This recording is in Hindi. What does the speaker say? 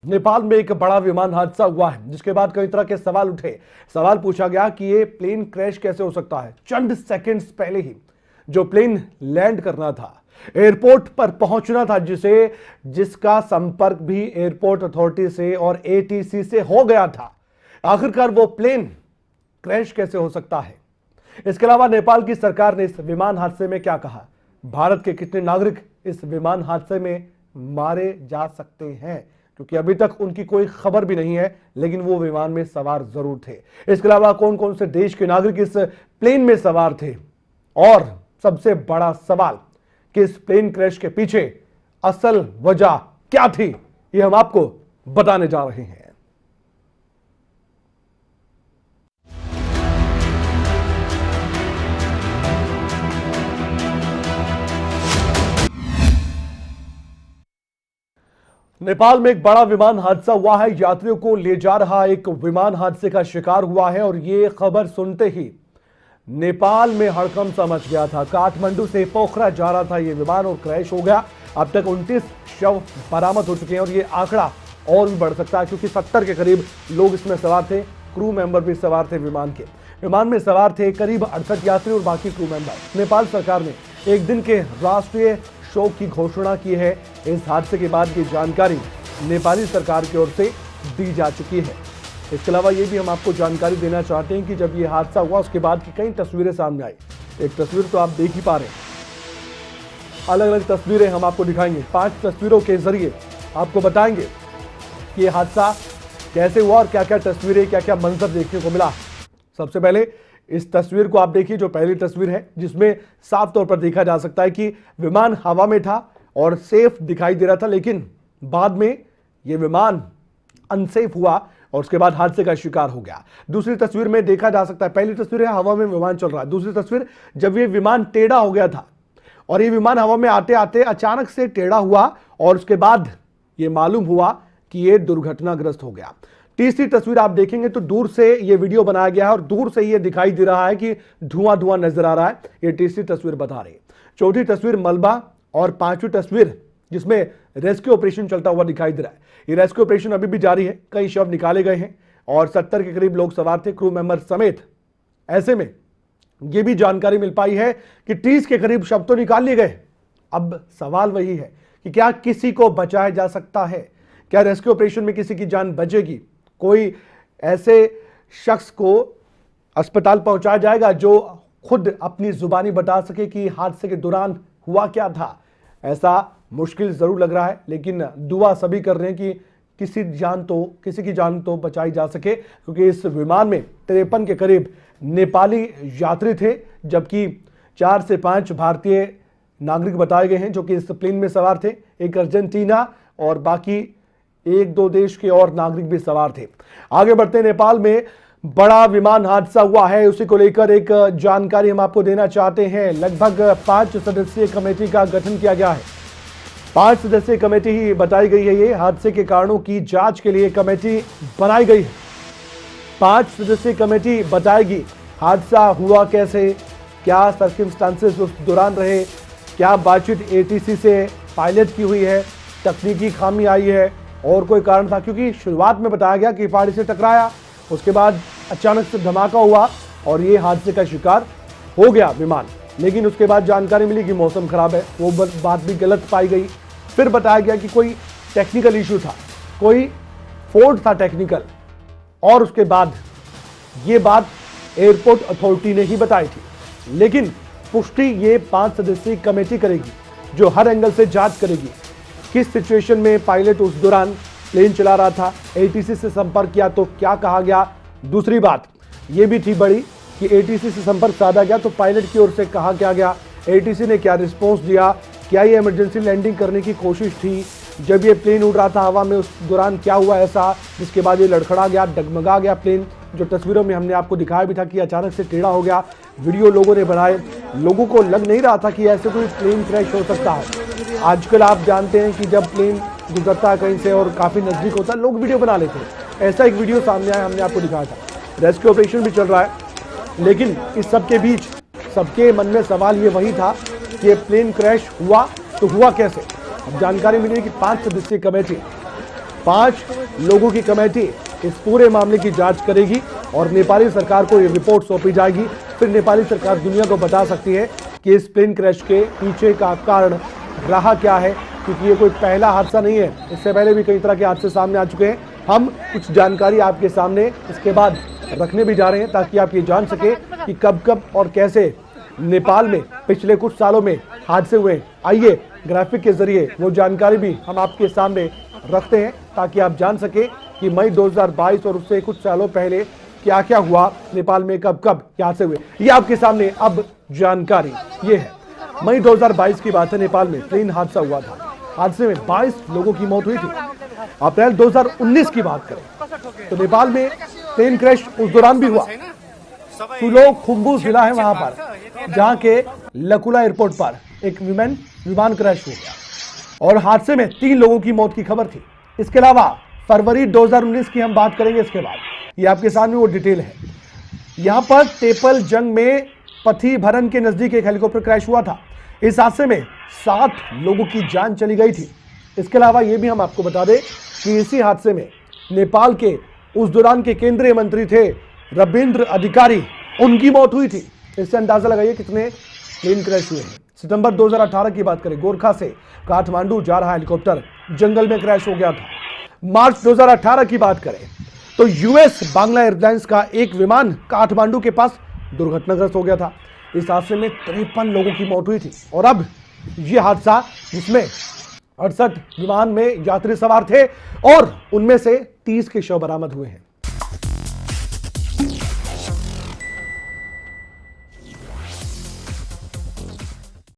नेपाल में एक बड़ा विमान हादसा हुआ है, जिसके बाद कई तरह के सवाल उठे। सवाल पूछा गया कि ये प्लेन क्रैश कैसे हो सकता है। चंद सेकंड्स पहले ही जो प्लेन लैंड करना था, एयरपोर्ट पर पहुंचना था, जिसका संपर्क भी एयरपोर्ट अथॉरिटी से और एटीसी से हो गया था, आखिरकार वो प्लेन क्रैश कैसे हो सकता है। इसके अलावा नेपाल की सरकार ने इस विमान हादसे में क्या कहा, भारत के कितने नागरिक इस विमान हादसे में मारे जा सकते हैं, क्योंकि अभी तक उनकी कोई खबर भी नहीं है, लेकिन वो विमान में सवार जरूर थे। इसके अलावा कौन कौन से देश के नागरिक इस प्लेन में सवार थे, और सबसे बड़ा सवाल कि इस प्लेन क्रैश के पीछे असल वजह क्या थी, ये हम आपको बताने जा रहे हैं। नेपाल में एक बड़ा विमान हादसा हुआ है। यात्रियों को ले जा रहा एक विमान हादसे का शिकार हुआ है, और ये खबर सुनते ही नेपाल में हड़कंप सा मच गया था। काठमांडू से पोखरा जा रहा था ये विमान और क्रैश हो गया। अब तक 29 शव बरामद हो चुके हैं, और ये आंकड़ा और भी बढ़ सकता है, क्योंकि 70 के करीब लोग इसमें सवार थे। क्रू मेंबर भी सवार थे विमान में सवार थे करीब 68 यात्री और बाकी क्रू मेंबर। नेपाल सरकार ने एक दिन के राष्ट्रीय शोक की घोषणा की है। इस हादसे के बाद की जानकारी नेपाली सरकार की ओर से दी जा चुकी है। इसके अलावा ये भी हम आपको जानकारी देना चाहते हैं कि जब ये हादसा हुआ उसके बाद की कई तस्वीरें सामने आई। एक तस्वीर तो आप देख ही पा रहे हैं, अलग अलग तस्वीरें हम आपको दिखाएंगे। 5 तस्वीरों के जरिए आपको बताएंगे कि ये हादसा कैसे हुआ और क्या क्या तस्वीरें, क्या क्या मंजर देखने को मिला। सबसे पहले इस तस्वीर को आप देखिए, जो पहली तस्वीर है, जिसमें साफ तौर पर देखा जा सकता है कि विमान हवा में था और सेफ दिखाई दे रहा था, लेकिन बाद में यह विमान अनसेफ हुआ और उसके बाद हादसे का शिकार हो गया। दूसरी तस्वीर में देखा जा सकता है, पहली तस्वीर है हवा में विमान चल रहा है, दूसरी तस्वीर जब ये विमान टेढ़ा हो गया था और ये विमान हवा में आते आते अचानक से टेढ़ा हुआ और उसके बाद ये मालूम हुआ कि ये दुर्घटनाग्रस्त हो गया। तीसरी तस्वीर आप देखेंगे तो दूर से ये वीडियो बनाया गया है और दूर से ये दिखाई दे रहा है कि धुआं धुआं नजर आ रहा है। ये तीसरी तस्वीर बता रही है। चौथी तस्वीर मलबा, और 5वीं तस्वीर जिसमें रेस्क्यू ऑपरेशन चलता हुआ दिखाई दे रहा है। ये रेस्क्यू ऑपरेशन अभी भी जारी है, कई शव निकाले गए हैं और 70 के करीब लोग सवार थे, क्रू मेंबर समेत। ऐसे में यह भी जानकारी मिल पाई है कि 30 के करीब शव तो निकाल लिए गए। अब सवाल वही है कि क्या किसी को बचाया जा सकता है, क्या रेस्क्यू ऑपरेशन में किसी की जान बचेगी, कोई ऐसे शख्स को अस्पताल पहुंचाया जाएगा जो खुद अपनी जुबानी बता सके कि हादसे के दौरान हुआ क्या था। ऐसा मुश्किल जरूर लग रहा है, लेकिन दुआ सभी कर रहे हैं कि किसी की जान तो बचाई जा सके, क्योंकि इस विमान में 53 के करीब नेपाली यात्री थे, जबकि 4 से 5 भारतीय नागरिक बताए गए हैं जो कि इस प्लेन में सवार थे। एक अर्जेंटीना और बाकी 1-2 देश के और नागरिक भी सवार थे। आगे बढ़ते, नेपाल में बड़ा विमान हादसा हुआ है, उसी को लेकर एक जानकारी हम आपको देना चाहते हैं। लगभग 5 सदस्यीय कमेटी का गठन किया गया है। 5 सदस्यीय कमेटी ही बताई गई है। ये हादसे के कारणों की जांच के लिए कमेटी बनाई गई है। 5 सदस्यीय कमेटी बताएगी हादसा हुआ कैसे, क्या सर्कमस्टांसेस उस दौरान रहे, क्या बातचीत एटीसी से पायलट की हुई है, तकनीकी खामी आई है और कोई कारण था, क्योंकि शुरुआत में बताया गया कि पहाड़ी से टकराया, उसके बाद अचानक से धमाका हुआ और ये हादसे का शिकार हो गया विमान। लेकिन उसके बाद जानकारी मिली कि मौसम खराब है, वो बात भी गलत पाई गई। फिर बताया गया कि कोई टेक्निकल इशू था, कोई फॉल्ट था टेक्निकल, और उसके बाद ये बात एयरपोर्ट अथॉरिटी ने ही बताई थी। लेकिन पुष्टि ये 5 सदस्यीय कमेटी करेगी, जो हर एंगल से जांच करेगी किस सिचुएशन में पायलट उस दौरान प्लेन चला रहा था, एटीसी से संपर्क किया तो क्या कहा गया। दूसरी बात यह भी थी बड़ी कि एटीसी से संपर्क साधा गया तो पायलट की ओर से कहा क्या गया, एटीसी ने क्या रिस्पॉन्स दिया, क्या ये इमरजेंसी लैंडिंग करने की कोशिश थी, जब ये प्लेन उड़ रहा था हवा में उस दौरान क्या हुआ ऐसा जिसके बाद ये लड़खड़ा गया, डगमगा गया प्लेन, जो तस्वीरों में हमने आपको दिखाया भी था कि अचानक से टेढ़ा हो गया। वीडियो लोगों ने बनाए, लोगों को लग नहीं रहा था कि ऐसे कोई प्लेन क्रैश हो सकता है। आजकल आप जानते हैं कि जब प्लेन गुजरता है कहीं से और काफ़ी नज़दीक होता है, लोग वीडियो बना लेते हैं। ऐसा एक वीडियो सामने आया, हमने आपको दिखाया था। रेस्क्यू ऑपरेशन भी चल रहा है, लेकिन इस सब के बीच सबके मन में सवाल ये वही था कि ये प्लेन क्रैश हुआ तो हुआ कैसे। अब जानकारी मिली कि 5 सदस्यीय कमेटी 5 लोगों की कमेटी इस पूरे मामले की जांच करेगी और नेपाली सरकार को ये रिपोर्ट सौंपी जाएगी। फिर नेपाली सरकार दुनिया को बता सकती है कि इस प्लेन क्रैश के पीछे का कारण रहा क्या है, क्योंकि ये कोई पहला हादसा नहीं है। इससे पहले भी कई तरह के हादसे सामने आ चुके हैं। हम कुछ जानकारी आपके सामने इसके बाद रखने भी जा रहे हैं ताकि आप ये जान सके कि कब कब और कैसे नेपाल में पिछले कुछ सालों में हादसे हुए। आइए ग्राफिक के जरिए वो जानकारी भी हम आपके सामने रखते हैं ताकि आप जान सके कि मई 2022 और उससे कुछ सालों पहले क्या क्या हुआ नेपाल में, कब कब क्या हादसे हुए। ये आपके सामने अब जानकारी ये है। मई 2022 की बात है, नेपाल में प्लेन हादसा हुआ था। हादसे में 22 लोगों की मौत हुई थी। अप्रैल 2019 की बात करें तो नेपाल में प्लेन क्रैश उस दौरान भी हुआ। सुलो खुम्बू जिला है वहां पर, जहां के लकुला एयरपोर्ट पर एक विमान क्रैश हो गया और हादसे में 3 लोगों की मौत की खबर थी। इसके अलावा फरवरी 2019 की हम बात करेंगे इसके बाद। ये आपके सामने वो डिटेल है। यहां पर तेपल जंग में पथी भरन के नजदीक एक हेलीकॉप्टर क्रैश हुआ था। इस हादसे में 7 लोगों की जान चली गई थी। इसके अलावा यह भी हम आपको बता दें कि इसी हादसे में नेपाल के उस दौरान के केंद्रीय मंत्री थे रविंद्र अधिकारी, उनकी मौत हुई थी। इससे अंदाजा लगाइए कितने प्लेन क्रैश हुए हैं। सितंबर 2018 की बात करें, गोरखा से काठमांडू जा रहा हेलीकॉप्टर जंगल में क्रैश हो गया था। मार्च 2018 की बात करें तो यूएस बांग्ला एयरलाइंस का एक विमान काठमांडू के पास दुर्घटनाग्रस्त हो गया था। इस हादसे में 53 लोगों की मौत हुई थी। और अब यह हादसा जिसमें 68 विमान में यात्री सवार थे और उनमें से 30 के शव बरामद हुए हैं।